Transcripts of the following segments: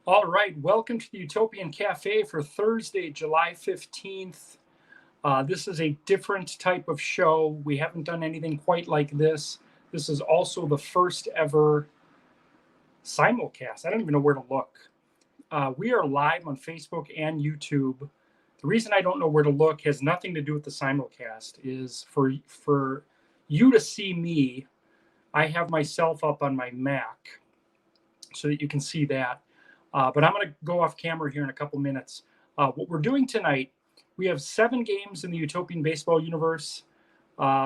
All right, welcome to the Utopian Cafe for Thursday, July 15th. This is a different type of show. We haven't done anything quite like this. This is also the first ever simulcast. I don't even know where to look. We are live on Facebook and YouTube. The reason I don't know where to look has nothing to do with the simulcast, is for you to see me. I have myself up on my Mac so that you can see that. But I'm going to go off camera here in a couple minutes. What we're doing tonight, we have 7 games in the Utopian baseball universe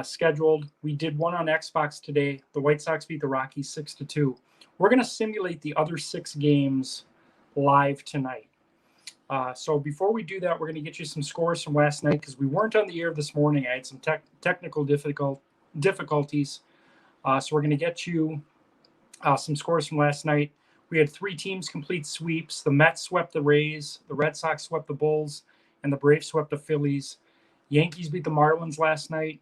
scheduled. We did one on Xbox today. The White Sox beat the Rockies 6-2. We're going to simulate the other 6 games live tonight. So before we do that, we're going to get you some scores from last night because we weren't on the air this morning. I had some technical difficulties. So we're going to get you some scores from last night. We had 3 teams complete sweeps. The Mets swept the Rays, the Red Sox swept the Bulls, and the Braves swept the Phillies. Yankees beat the Marlins last night.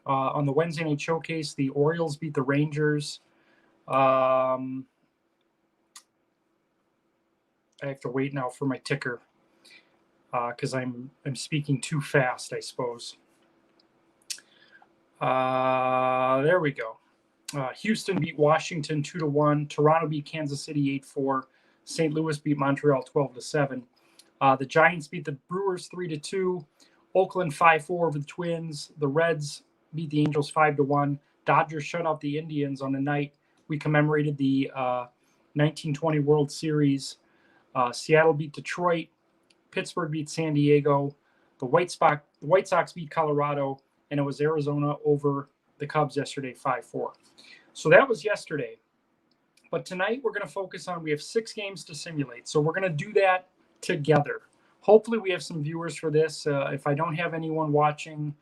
On the Wednesday night showcase, the Orioles beat the Rangers. I have to wait now for my ticker because I'm speaking too fast, I suppose. There we go. Houston beat Washington 2-1. Toronto beat Kansas City 8-4. St. Louis beat Montreal 12-7. The Giants beat the Brewers 3-2. Oakland 5-4 over the Twins. The Reds beat the Angels 5-1. Dodgers shut out the Indians on the night we commemorated the 1920 World Series. Seattle beat Detroit. Pittsburgh beat San Diego. The White Sox beat Colorado, and it was Arizona over the Cubs yesterday 5-4. So that was yesterday. But tonight we're going to focus on, we have 6 games to simulate. So we're going to do that together. Hopefully we have some viewers for this. If I don't have anyone watching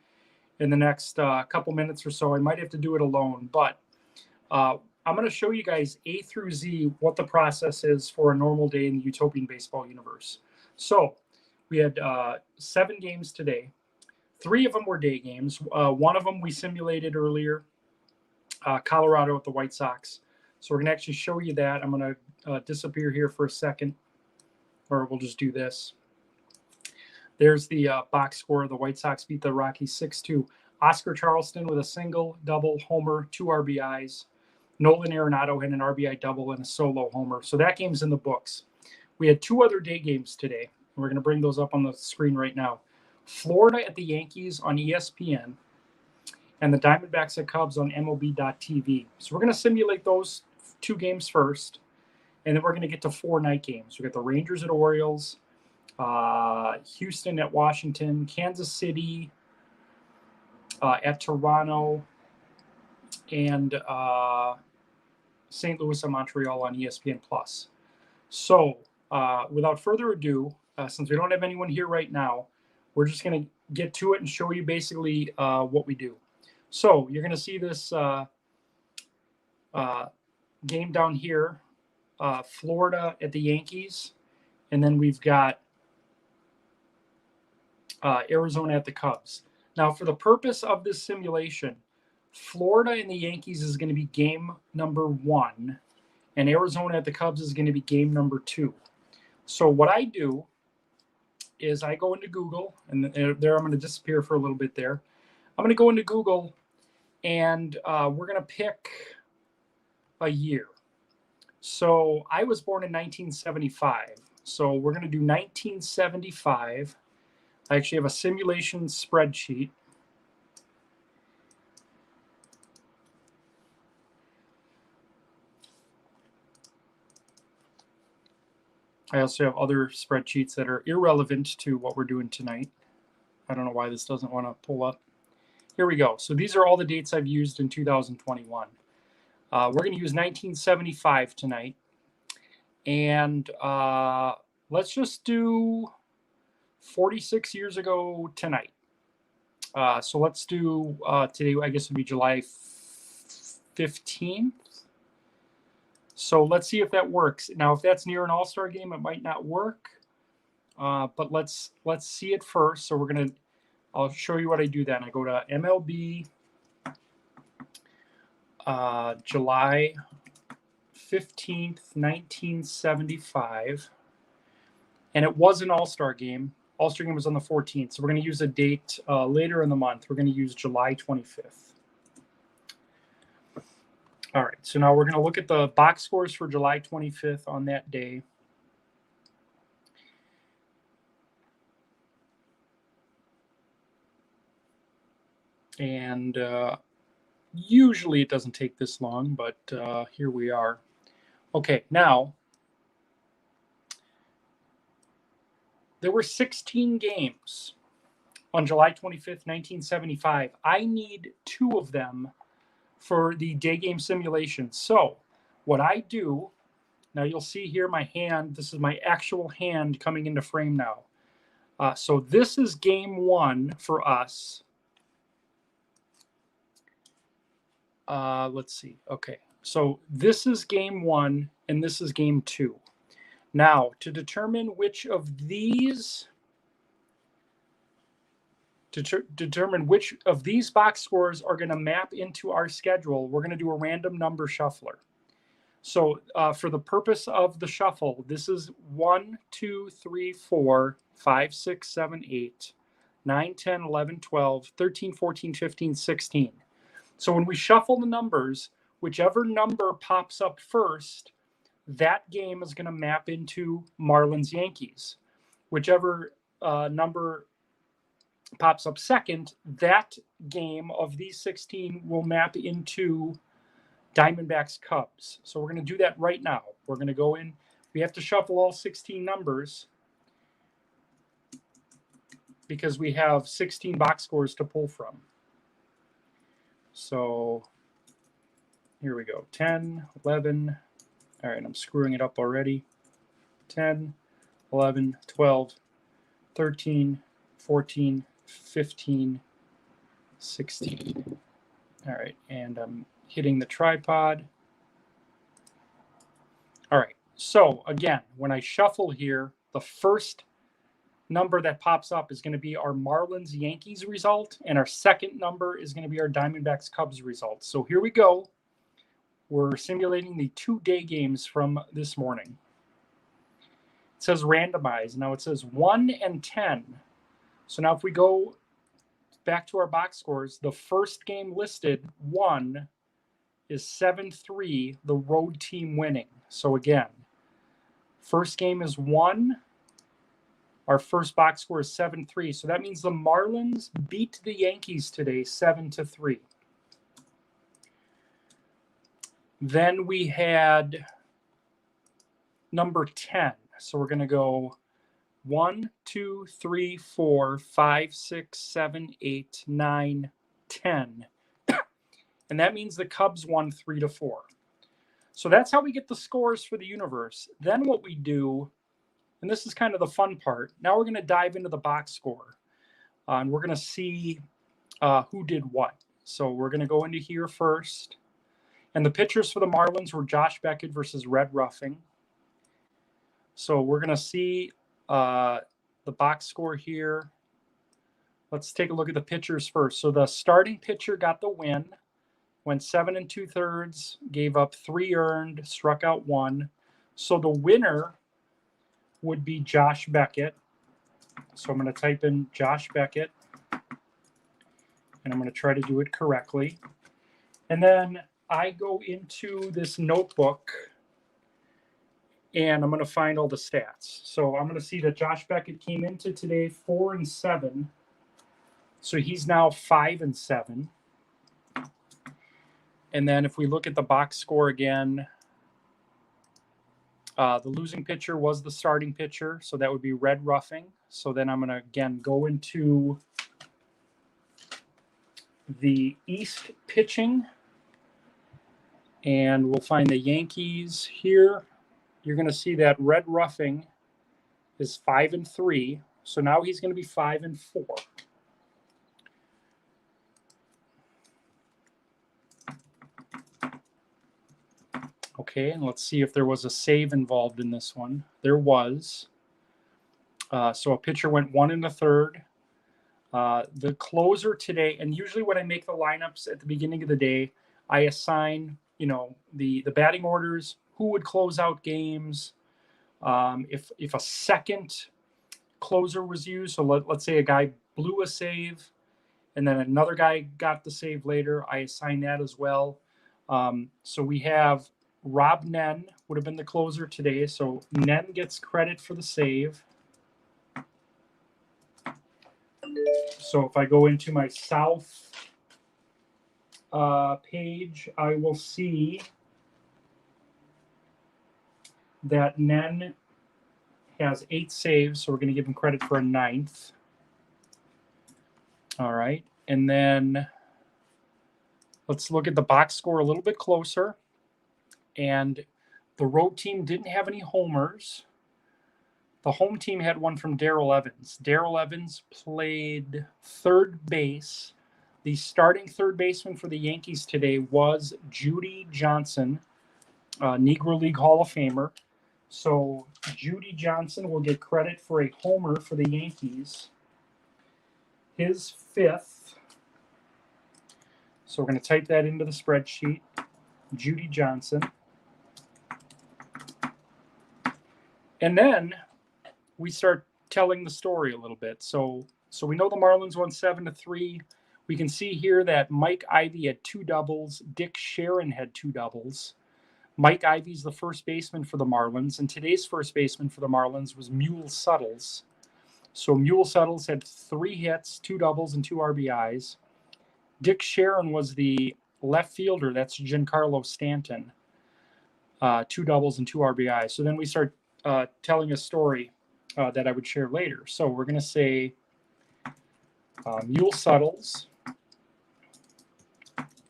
in the next couple minutes or so, I might have to do it alone. But I'm going to show you guys A through Z what the process is for a normal day in the Utopian baseball universe. So we had 7 games today. 3 of them were day games. One of them we simulated earlier, Colorado at the White Sox. So we're going to actually show you that. I'm going to disappear here for a second, or we'll just do this. There's the box score. The White Sox beat the Rockies 6-2. Oscar Charleston with a single, double, homer, 2 RBIs. Nolan Arenado had an RBI double and a solo homer. So that game's in the books. We had 2 other day games today. We're going to bring those up on the screen right now. Florida at the Yankees on ESPN, and the Diamondbacks at Cubs on MLB.TV. So we're going to simulate those 2 games first, and then we're going to get to 4 night games. We got the Rangers at Orioles, Houston at Washington, Kansas City at Toronto, and St. Louis and Montreal on ESPN+. So without further ado, since we don't have anyone here right now, we're just going to get to it and show you basically what we do. So you're going to see this game down here, Florida at the Yankees, and then we've got Arizona at the Cubs. Now, for the purpose of this simulation, Florida and the Yankees is going to be game number 1, and Arizona at the Cubs is going to be game number 2. So what I do is I go into Google, and there I'm going to disappear for a little bit there. I'm going to go into Google, and we're going to pick a year. So I was born in 1975. So we're going to do 1975. I actually have a simulation spreadsheet. I also have other spreadsheets that are irrelevant to what we're doing tonight. I don't know why this doesn't want to pull up. Here we go. So these are all the dates I've used in 2021. We're going to use 1975 tonight. And let's just do 46 years ago tonight. So let's do today, I guess it would be July 15th. So let's see if that works. Now, if that's near an all-star game, it might not work. But let's see it first. So I'll show you what I do then. I go to MLB July 15th, 1975. And it was an All-Star game. All-Star game was on the 14th. So we're going to use a date later in the month. We're going to use July 25th. All right. So now we're going to look at the box scores for July 25th on that day. And usually it doesn't take this long, but here we are. Okay, now there were 16 games on July 25th, 1975. I need 2 of them for the day game simulation. So what I do, now you'll see here my hand, this is my actual hand coming into frame now. So this is game 1 for us. Let's see. Okay, so this is game 1 and this is game 2. Now, to determine which of these, determine which of these box scores are going to map into our schedule, we're going to do a random number shuffler. So for the purpose of the shuffle, this is 1, 2, 3, 4, 5, 6, 7, 8, 9, 10, 11, 12, 13, 14, 15, 16. So when we shuffle the numbers, whichever number pops up first, that game is going to map into Marlins Yankees. Whichever number pops up second, that game of these 16 will map into Diamondbacks Cubs. So we're going to do that right now. We're going to go in. We have to shuffle all 16 numbers because we have 16 box scores to pull from. So here we go. 10, 11. All right, I'm screwing it up already. 10, 11, 12, 13, 14, 15, 16. All right, and I'm hitting the tripod. All right, so again, when I shuffle here, the first number that pops up is going to be our Marlins Yankees result, and our second number is going to be our Diamondbacks Cubs result. So here we go. We're simulating the 2 day games from this morning. It says randomize. Now it says 1 and 10. So now if we go back to our box scores, the first game listed, 1, is 7-3, the road team winning. So again, first game is 1. Our first box score is 7-3. So that means the Marlins beat the Yankees today 7-3. Then we had number 10. So we're going to go 1, 2, 3, 4, 5, 6, 7, 8, 9, 10. And that means the Cubs won 3-4. So that's how we get the scores for the universe. Then what we do, and this is kind of the fun part, now we're going to dive into the box score. And we're going to see who did what. So we're going to go into here first. And the pitchers for the Marlins were Josh Beckett versus Red Ruffing. So we're going to see the box score here. Let's take a look at the pitchers first. So the starting pitcher got the win, went 7 2/3, gave up 3 earned, struck out 1. So the winner would be Josh Beckett. So I'm going to type in Josh Beckett, and I'm going to try to do it correctly. And then I go into this notebook, and I'm going to find all the stats. So I'm going to see that Josh Beckett came into today 4-7. So he's now 5-7. And then if we look at the box score again, the losing pitcher was the starting pitcher. So that would be Red Ruffing. So then I'm going to, again, go into the East pitching. And we'll find the Yankees here. You're going to see that Red Ruffing is 5-3. So now he's going to be 5-4. Okay, and let's see if there was a save involved in this one. There was. So a pitcher went 1 1/3. The closer today, and usually when I make the lineups at the beginning of the day, I assign, the batting orders who would close out games, if a second closer was used. So let's say a guy blew a save and then another guy got the save later. I assign that as well. So we have Rob Nen would have been the closer today. So Nen gets credit for the save. So if I go into my South page, I will see that Nen has 8 saves, so we're going to give him credit for a 9th. All right, and then let's look at the box score a little bit closer. And the road team didn't have any homers. The home team had one from Darrell Evans. Darrell Evans played third base. The starting third baseman for the Yankees today was Judy Johnson, Negro League Hall of Famer. So Judy Johnson will get credit for a homer for the Yankees. His 5th. So we're going to type that into the spreadsheet. Judy Johnson. And then we start telling the story a little bit. So we know the Marlins won 7-3. We can see here that Mike Ivy had 2 doubles. Dick Sharon had 2 doubles. Mike Ivy's the first baseman for the Marlins, and today's first baseman for the Marlins was Mule Suttles. So Mule Suttles had 3 hits, 2 doubles, and 2 RBIs. Dick Sharon was the left fielder. That's Giancarlo Stanton. 2 doubles and 2 RBIs. So then we start telling a story that I would share later. So we're going to say Mule Suttles,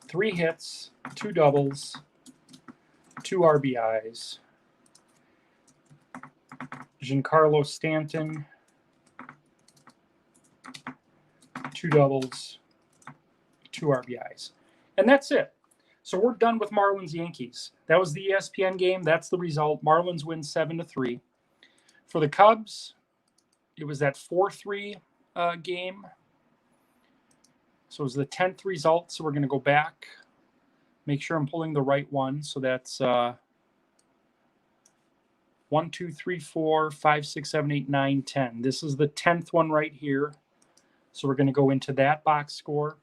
3 hits, 2 doubles, 2 RBIs. Giancarlo Stanton, 2 doubles, 2 RBIs. And that's it. So we're done with Marlins Yankees. That was the ESPN game. That's the result. Marlins win 7-3. For the Cubs, it was that 4-3 game. So it was the 10th result. So we're going to go back, make sure I'm pulling the right one. So that's 1, 2, 3, 4, 5, 6, 7, 8, 9, 10. This is the 10th one right here. So we're going to go into that box score.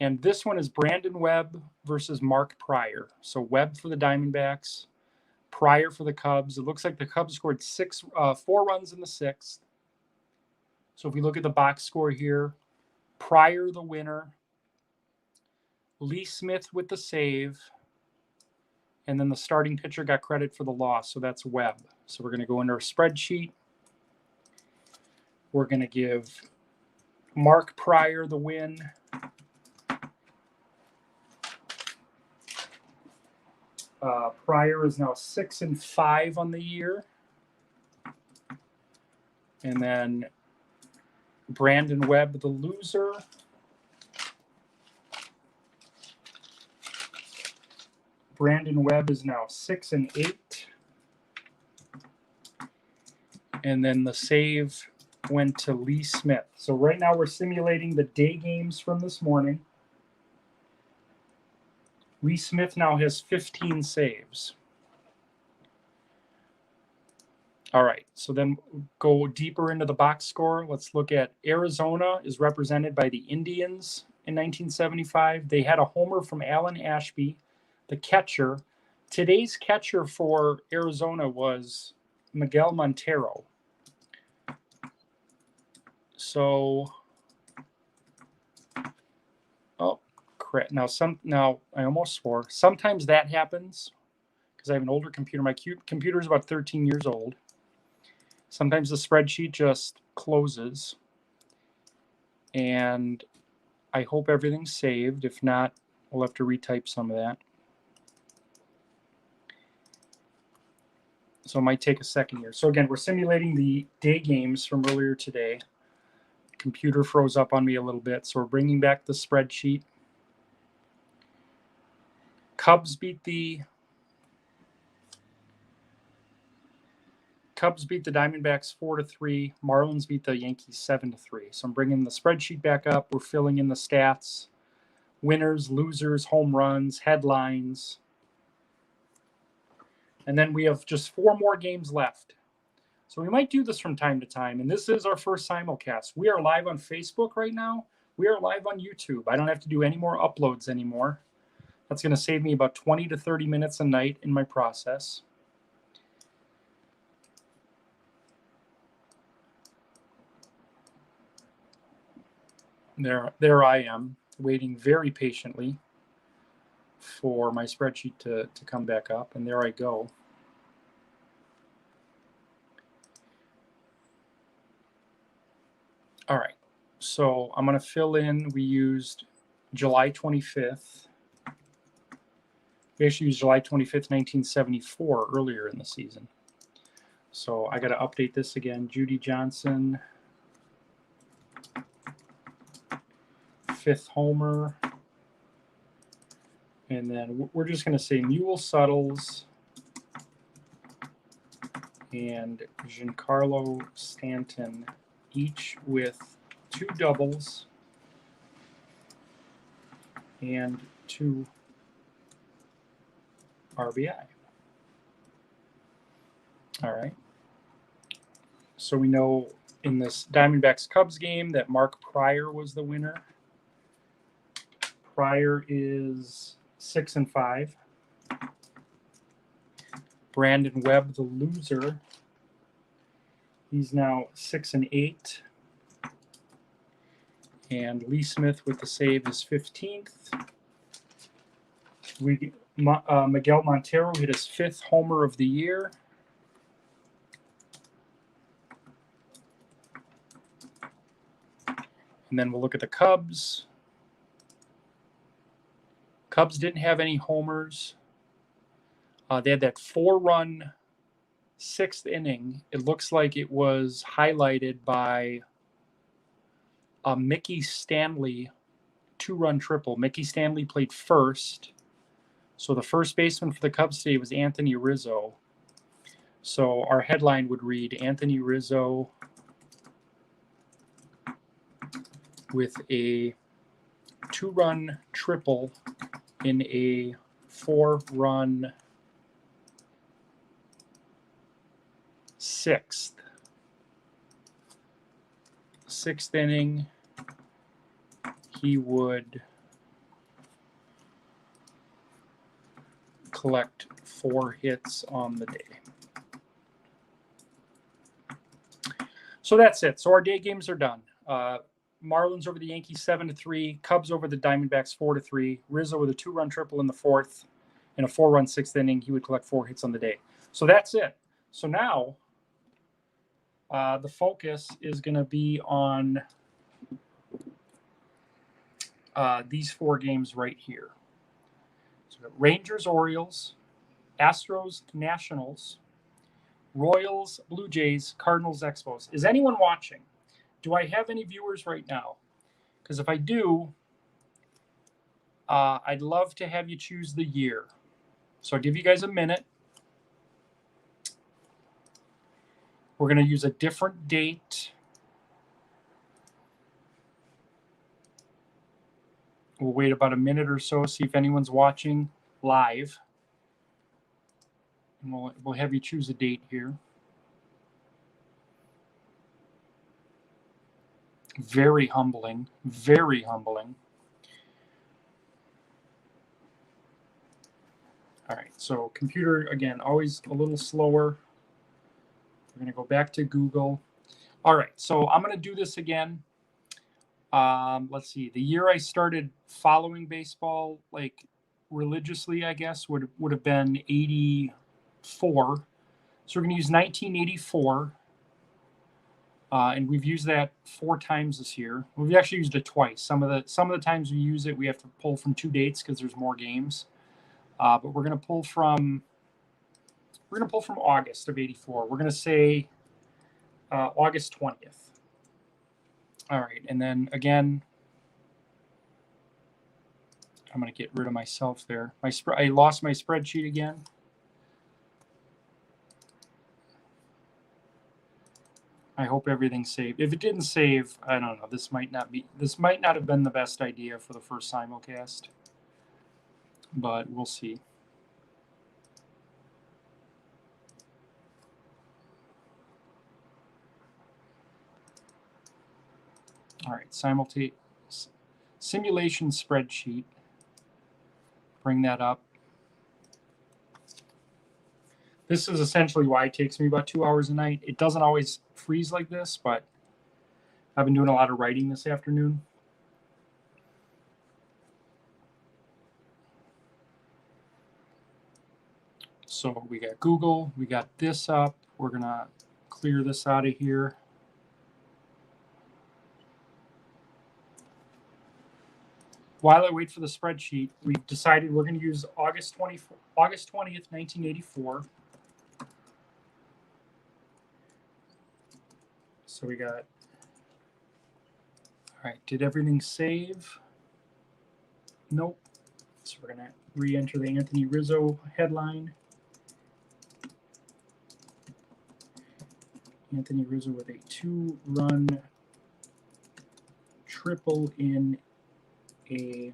And this one is Brandon Webb versus Mark Pryor. So Webb for the Diamondbacks, Pryor for the Cubs. It looks like the Cubs scored 4 runs in the 6th. So if we look at the box score here, Pryor the winner, Lee Smith with the save, and then the starting pitcher got credit for the loss. So that's Webb. So we're going to go into our spreadsheet. We're going to give Mark Pryor the win. Pryor is now 6-5 on the year. And then Brandon Webb, the loser. Brandon Webb is now 6-8. And then the save went to Lee Smith. So right now we're simulating the day games from this morning. Lee Smith now has 15 saves. All right, so then go deeper into the box score. Let's look at Arizona is represented by the Indians in 1975. They had a homer from Alan Ashby, the catcher. Today's catcher for Arizona was Miguel Montero. So, oh, crap. Now I almost swore. Sometimes that happens because I have an older computer. My computer is about 13 years old. Sometimes the spreadsheet just closes. And I hope everything's saved. If not, we'll have to retype some of that. So it might take a second here. So again, we're simulating the day games from earlier today. Computer froze up on me a little bit, so we're bringing back the spreadsheet. Cubs beat the Diamondbacks 4-3. Marlins beat the Yankees 7-3. So I'm bringing the spreadsheet back up. We're filling in the stats, winners, losers, home runs, headlines. And then we have just 4 more games left. So we might do this from time to time. And this is our first simulcast. We are live on Facebook right now. We are live on YouTube. I don't have to do any more uploads anymore. That's going to save me about 20 to 30 minutes a night in my process. There I am, waiting very patiently for my spreadsheet to come back up. And there I go. All right, so I'm going to fill in. We used July 25th. We actually used July 25th, 1974 earlier in the season. So I got to update this again. Judy Johnson, 5th homer. And then we're just going to say Mule Suttles and Giancarlo Stanton, each with 2 doubles and 2 RBI. All right. So we know in this Diamondbacks-Cubs game that Mark Pryor was the winner. Pryor is 6-5. Brandon Webb, the loser, he's now 6-8. And Lee Smith with the save is 15th. Miguel Montero hit his 5th homer of the year. And then we'll look at the Cubs. Cubs didn't have any homers. They had that 4-run 6th inning. It looks like it was highlighted by a Mickey Stanley 2-run triple. Mickey Stanley played first. So the first baseman for the Cubs today was Anthony Rizzo. So our headline would read, Anthony Rizzo with a 2-run triple in a 4-run 6th inning. He would collect 4 hits on the day. So that's it. So our day games are done. Marlins over the Yankees 7-3, Cubs over the Diamondbacks 4-3. Rizzo with a 2-run triple in the 4th, in a 4-run 6th inning, he would collect 4 hits on the day. So that's it. So now the focus is going to be on these 4 games right here. So Rangers, Orioles, Astros, Nationals, Royals, Blue Jays, Cardinals, Expos. Is anyone watching? Do I have any viewers right now? Because if I do, I'd love to have you choose the year. So I'll give you guys a minute. We're going to use a different date. We'll wait about a minute or so, see if anyone's watching live. And we'll have you choose a date here. Very humbling, very humbling. All right, so computer, again, always a little slower. We're going to go back to Google. All right, so I'm going to do this again. Let's see. The year I started following baseball, like religiously, I guess, would have been 84. So we're going to use 1984. And we've used that 4 times this year. We've actually used it twice. Some of the times we use it, we have to pull from 2 dates because there's more games. But we're going to pull from August of 84. We're going to say August 20th. All right, and then again, I'm going to get rid of myself there. I lost my spreadsheet again. I hope everything's saved. If it didn't save, I don't know. This might not have been the best idea for the first simulcast, but we'll see. All right, simulation spreadsheet. Bring that up. This is essentially why it takes me about 2 hours a night. It doesn't always freeze like this, but I've been doing a lot of writing this afternoon. So we got Google, we got this up. We're going to clear this out of here. While I wait for the spreadsheet, we've decided we're going to use August 20th, 1984. So we got, all right, did everything save? Nope. So we're going to re-enter the Anthony Rizzo headline. Anthony Rizzo with a 2-run triple in a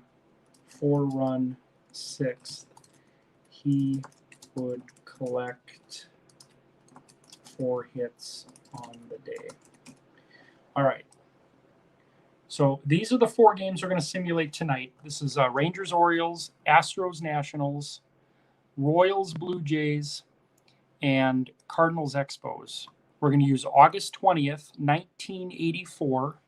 4-run sixth. He would collect 4 hits on the day. All right. So these are the 4 games we're going to simulate tonight. This is Rangers, Orioles, Astros, Nationals, Royals, Blue Jays, and Cardinals, Expos. We're going to use August 20th, 1984.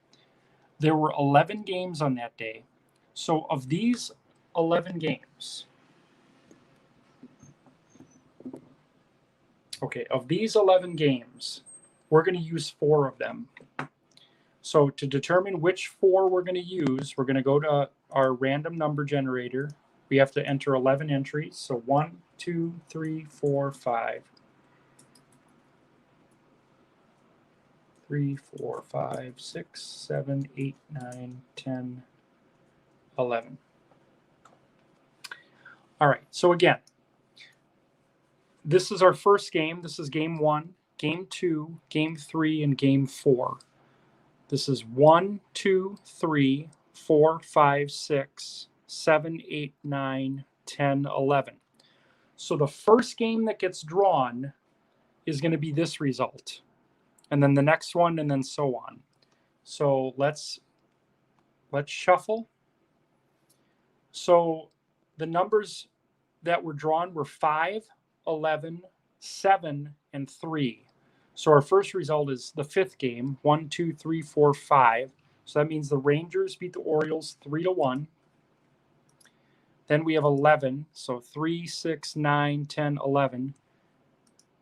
There were 11 games on that day. So of these 11 games, we're going to use 4 of them. So to determine which 4 we're going to use, we're going to go to our random number generator. We have to enter 11 entries. So 1, 2, 3, 4, 5. 3, 4, 5, 6, 7, 8, 9, 10, 11. All right, so again, this is our first game. This is game 1, game 2, game 3, and game 4. This is 1, 2, 3, 4, 5, 6, 7, 8, 9, 10, 11. So the first game that gets drawn is going to be this result. And then the next one, and then so on. So let's shuffle. So the numbers that were drawn were 5, 11, 7, and 3. So our first result is the 5th game, 1, 2, 3, 4, 5. So that means the Rangers beat the Orioles 3-1. Then we have 11, so 3, 6, 9, 10, 11.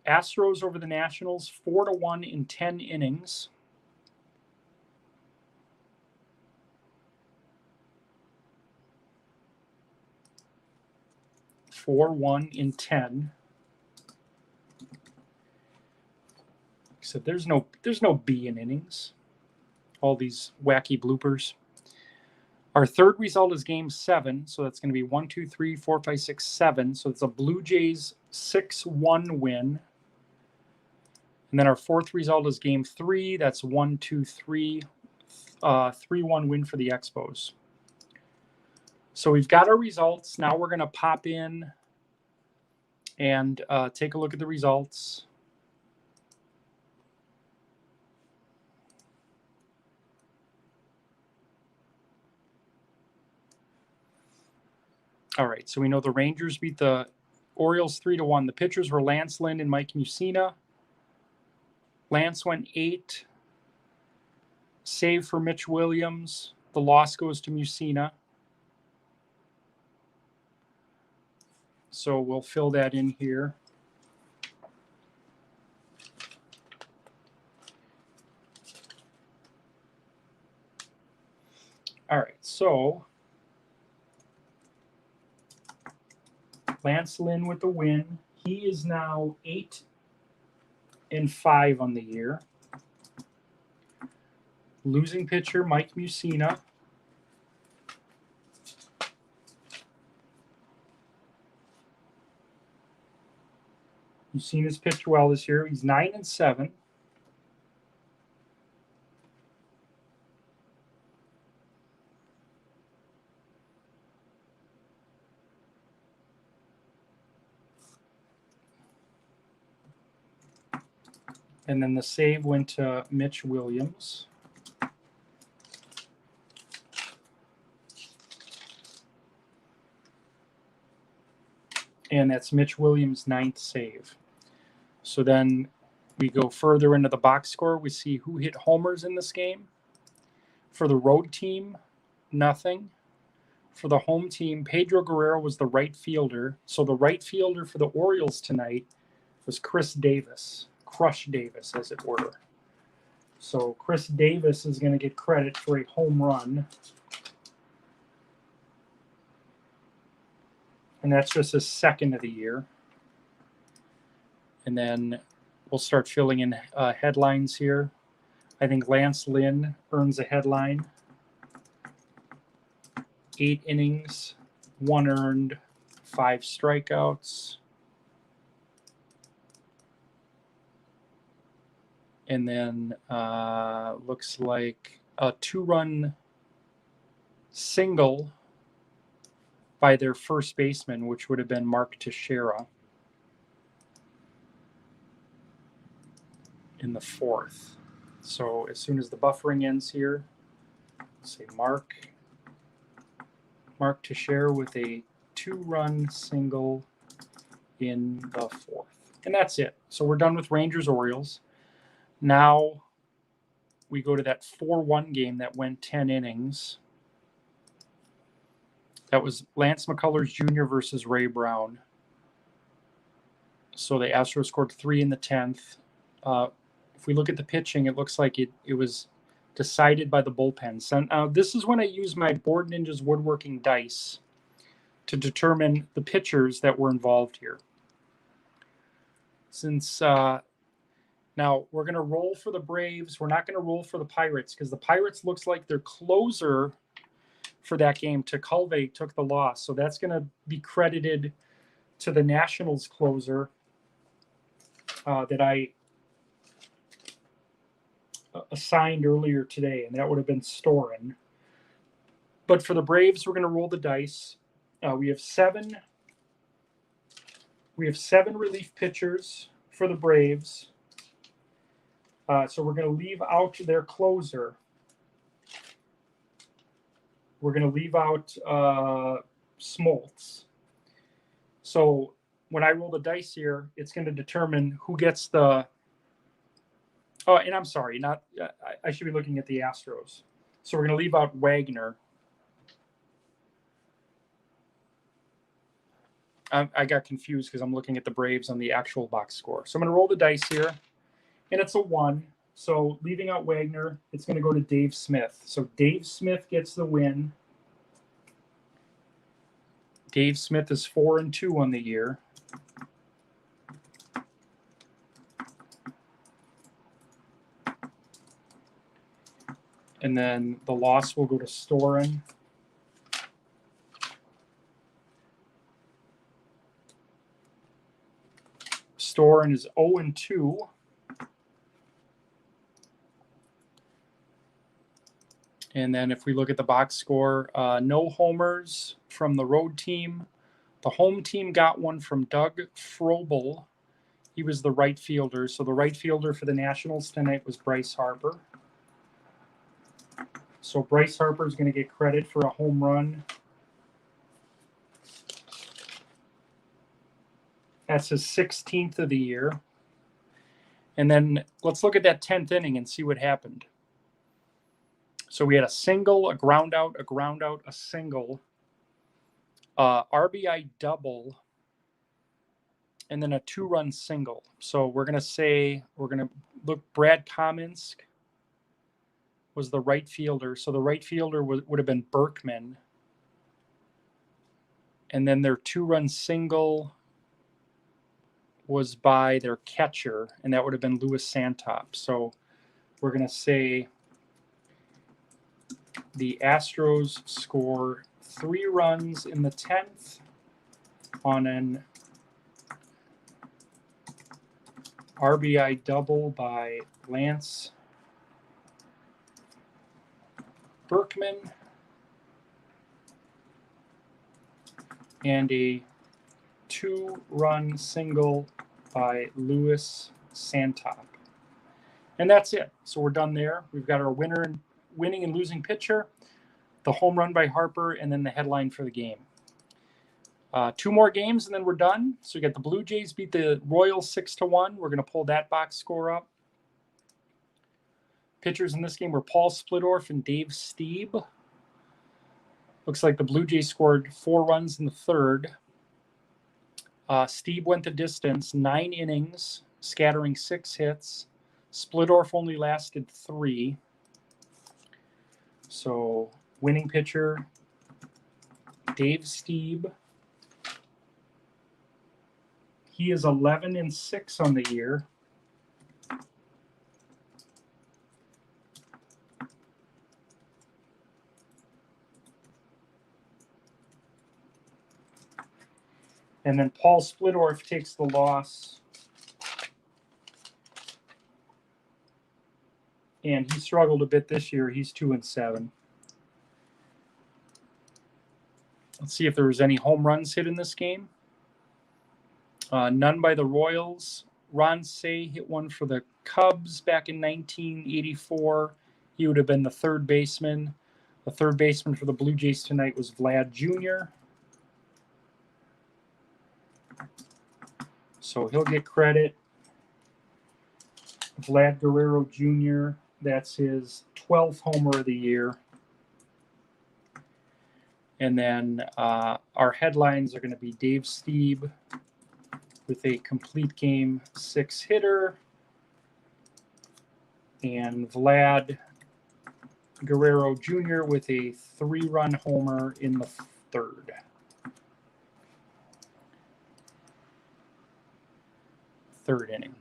Astros over the Nationals 4-1 in 10 innings. in 10. Except there's no B in innings. All these wacky bloopers. Our third result is game 7, so that's going to be 1, 2, 3, 4, 5, 6, 7. So it's a Blue Jays 6-1 win. And then our fourth result is game 3. That's 1, 2, 3, 3-1 win for the Expos. So we've got our results. Now we're going to pop in and take a look at the results. All right, so we know the Rangers beat the Orioles 3-1. The pitchers were Lance Lynn and Mike Mussina. Lance went 8. Save for Mitch Williams. The loss goes to Mussina. So we'll fill that in here. All right, so Lance Lynn with the win. He is now 8-5 on the year. Losing pitcher, Mike Mussina. Mussina's pitched well this year. He's 9-7. And then the save went to Mitch Williams. and that's Mitch Williams' 9th save. So then we go further into the box score. We see who hit homers in this game. For the road team, nothing. For the home team, Pedro Guerrero was the right fielder. So the right fielder for the Orioles tonight was Chris Davis, Crush Davis, as it were. So Chris Davis is going to get credit for a home run. And that's just his 2nd of the year. And then we'll start filling in headlines here. I think Lance Lynn earns a headline. 8 innings, 1 earned, 5 strikeouts. And then looks like a 2-run single by their first baseman, which would have been Mark Teixeira in the 4th. So as soon as the buffering ends here, say Mark Teixeira with a 2-run single in the 4th. And that's it. So we're done with Rangers-Orioles. Now we go to that 4-1 game that went 10 innings. That was Lance McCullers Jr. versus Ray Brown. So the Astros scored 3 in the 10th. If we look at the pitching, it looks like it was decided by the bullpen. So this is when I use my Board Ninjas woodworking dice to determine the pitchers that were involved here. Since now we're going to roll for the Braves, we're not going to roll for the Pirates because the Pirates looks like their closer for that game, Tekulve, took the loss. So that's going to be credited to the Nationals closer that I assigned earlier today, and that would have been Storin. But for the Braves, we're going to roll the dice. We have seven relief pitchers for the Braves. So we're going to leave out their closer. We're going to leave out Smoltz. So when I roll the dice here, it's going to determine who gets the. Oh, and I'm sorry, I should be looking at the Astros. So we're going to leave out Wagner. I got confused because I'm looking at the Braves on the actual box score. So I'm going to roll the dice here, and it's a 1. So leaving out Wagner, it's going to go to Dave Smith. So Dave Smith gets the win. Dave Smith is 4-2 on the year. And then the loss will go to Storin. Storin is 0-2. And then if we look at the box score, no homers from the road team. The home team got one from Doug Frobel. He was the right fielder. So the right fielder for the Nationals tonight was Bryce Harper. So Bryce Harper is going to get credit for a home run. That's his 16th of the year. And then let's look at that 10th inning and see what happened. So we had a single, a ground out, a single, RBI double, and then a 2-run single. So we're going to look, Brad Kamensk was the right fielder. So the right fielder would have been Berkman. And then their 2-run single was by their catcher, and that would have been Louis Santop. So we're going to say the Astros score 3 runs in the 10th on an RBI double by Lance Berkman and a 2-run single by Louis Santop. And that's it. So we're done there. We've got our winning and losing pitcher, the home run by Harper, and then the headline for the game. Two more games and then we're done. So we got the Blue Jays beat the Royals 6-1. We're going to pull that box score up. Pitchers in this game were Paul Splittorff and Dave Stieb. Looks like the Blue Jays scored 4 runs in the third. Stieb went the distance, 9 innings, scattering 6 hits. Splittorff only lasted 3. So winning pitcher, Dave Stieb. He is 11-6 on the year. And then Paul Splittorff takes the loss. And he struggled a bit this year. He's 2-7. Let's see if there was any home runs hit in this game. None by the Royals. Ron Say hit one for the Cubs back in 1984. He would have been the third baseman. The third baseman for the Blue Jays tonight was Vlad Jr. So he'll get credit. Vlad Guerrero Jr., that's his 12th homer of the year. And then our headlines are going to be Dave Stieb with a complete game 6 hitter, and Vlad Guerrero Jr. with a 3-run homer in the third. Third inning.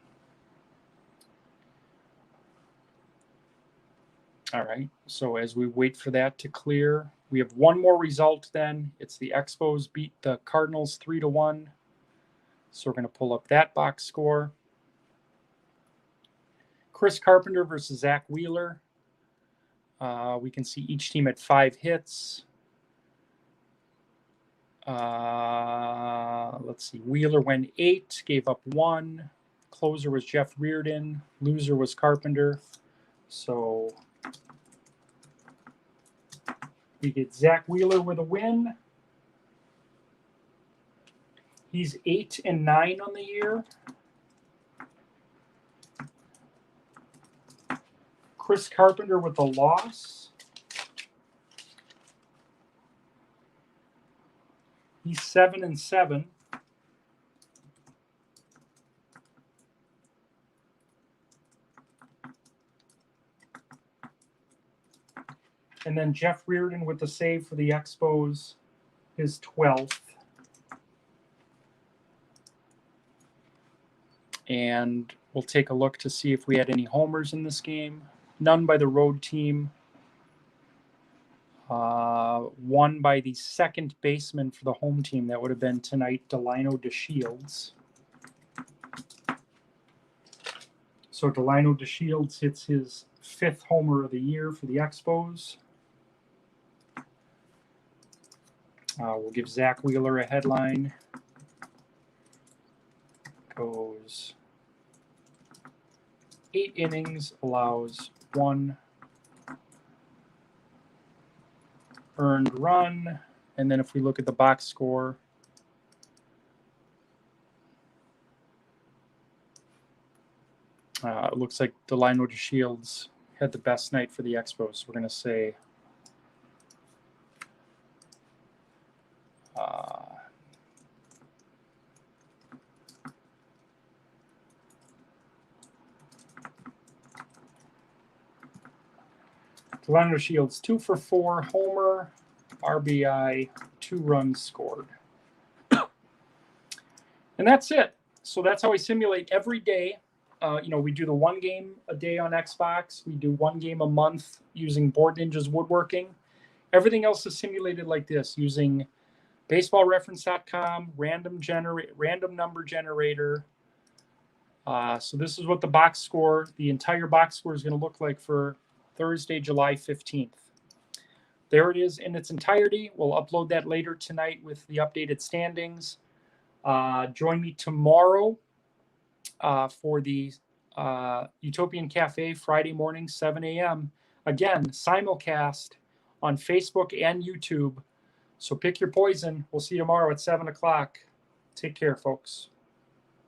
All right, so as we wait for that to clear, we have one more result then. It's the Expos beat the Cardinals 3-1. So we're going to pull up that box score. Chris Carpenter versus Zach Wheeler. We can see each team had 5 hits. Let's see. Wheeler went 8, gave up 1. Closer was Jeff Reardon. Loser was Carpenter. So we get Zach Wheeler with a win. He's 8-9 on the year. Chris Carpenter with a loss. He's 7-7. And then Jeff Reardon with the save for the Expos, his 12th. And we'll take a look to see if we had any homers in this game. None by the road team. One by the second baseman for the home team. That would have been tonight, Delino DeShields. So Delino DeShields hits his 5th homer of the year for the Expos. We'll give Zach Wheeler a headline. Goes 8 innings, allows 1 earned run. And then if we look at the box score, it looks like Delino DeShields had the best night for the Expos. So we're going to say Delino DeShields 2 for 4, homer, RBI, 2 runs scored. And that's it. So that's how I simulate every day. We do the 1 game a day on Xbox. We do 1 game a month using Board Ninja's woodworking. Everything else is simulated like this using baseballreference.com, random number generator. So this is what the box score, the entire box score is going to look like for Thursday, July 15th. There it is in its entirety. We'll upload that later tonight with the updated standings. Join me tomorrow for the Utopian Cafe Friday morning, 7 a.m. Again, simulcast on Facebook and YouTube So pick your poison. We'll see you tomorrow at 7 o'clock. Take care, folks.